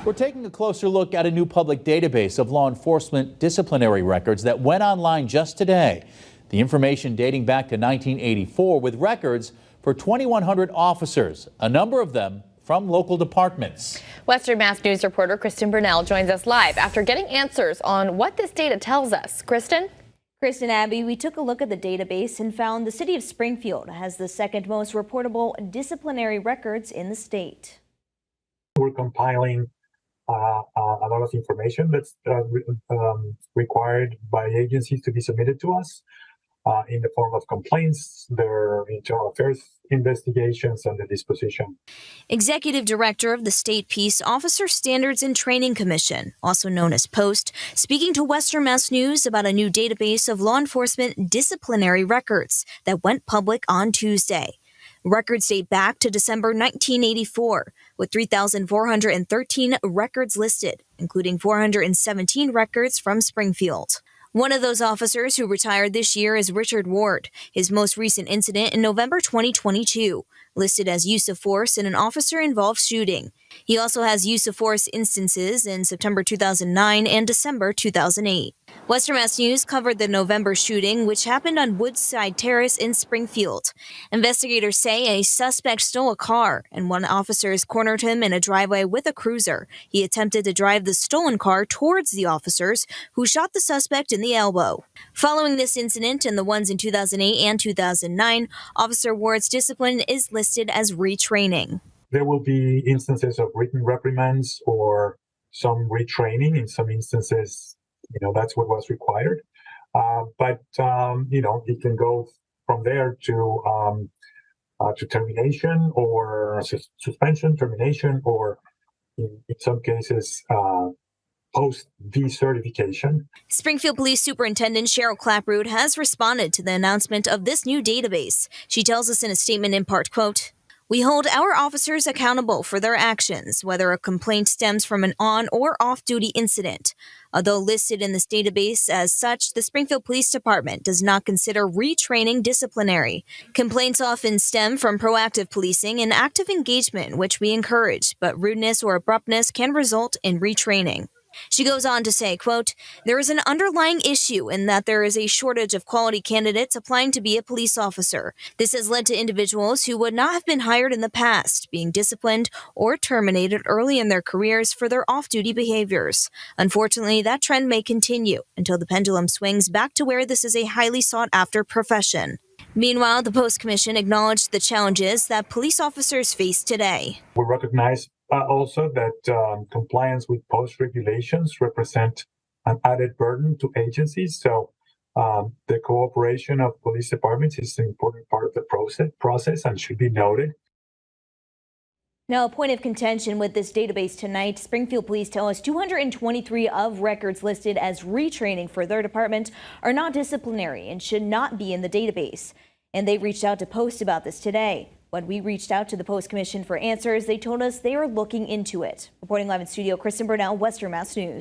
We're taking a closer look at a new public database of law enforcement disciplinary records that went online just today. The information dating back to 1984 with records for 2,100 officers, a number of them from local departments. Western Mass News reporter Kristen Burnell joins us live after getting answers on what this data tells us. Kristen? Abby, we took a look at the database and found the city of Springfield has the second most reportable disciplinary records in the state. We're compiling a lot of information that's required by agencies to be submitted to us in the form of complaints, their internal affairs investigations, and the disposition. Executive Director of the State Peace Officer Standards and Training Commission, also known as POST, speaking to Western Mass News about a new database of law enforcement disciplinary records that went public on Tuesday. Records date back to December 1984, with 3,413 records listed, including 417 records from Springfield. One of those officers who retired this year is Richard Ward. His most recent incident in November 2022, listed as use of force in an officer-involved shooting. He also has use of force instances in September 2009 and December 2008. Western Mass News covered the November shooting, which happened on Woodside Terrace in Springfield. Investigators say a suspect stole a car, and one officer cornered him in a driveway with a cruiser. He attempted to drive the stolen car towards the officers, who shot the suspect in the elbow. Following this incident and the ones in 2008 and 2009, Officer Ward's discipline is listed as retraining. There will be instances of written reprimands or some retraining. In some instances, that's what was required. But it can go from there to termination or suspension, termination, or in some cases, post decertification. Springfield Police Superintendent Cheryl Claproot has responded to the announcement of this new database. She tells us in a statement in part, quote, "We hold our officers accountable for their actions, whether a complaint stems from an on or off-duty incident. Although listed in this database as such, the Springfield Police Department does not consider retraining disciplinary. Complaints often stem from proactive policing and active engagement, which we encourage, but rudeness or abruptness can result in retraining." She goes on to say, quote, "There is an underlying issue in that there is a shortage of quality candidates applying to be a police officer. This has led to individuals who would not have been hired in the past being disciplined or terminated early in their careers for their off-duty behaviors. Unfortunately, that trend may continue until the pendulum swings back to where this is a highly sought-after profession." Meanwhile, the Post Commission acknowledged the challenges that police officers face today. We recognize also that compliance with post regulations represent an added burden to agencies. So the cooperation of police departments is an important part of the process and should be noted. Now, a point of contention with this database tonight, Springfield Police tell us 223 of records listed as retraining for their department are not disciplinary and should not be in the database. And they reached out to Post about this today. When we reached out to the Post Commission for answers, they told us they are looking into it. Reporting live in studio, Kristen Burnell, Western Mass News.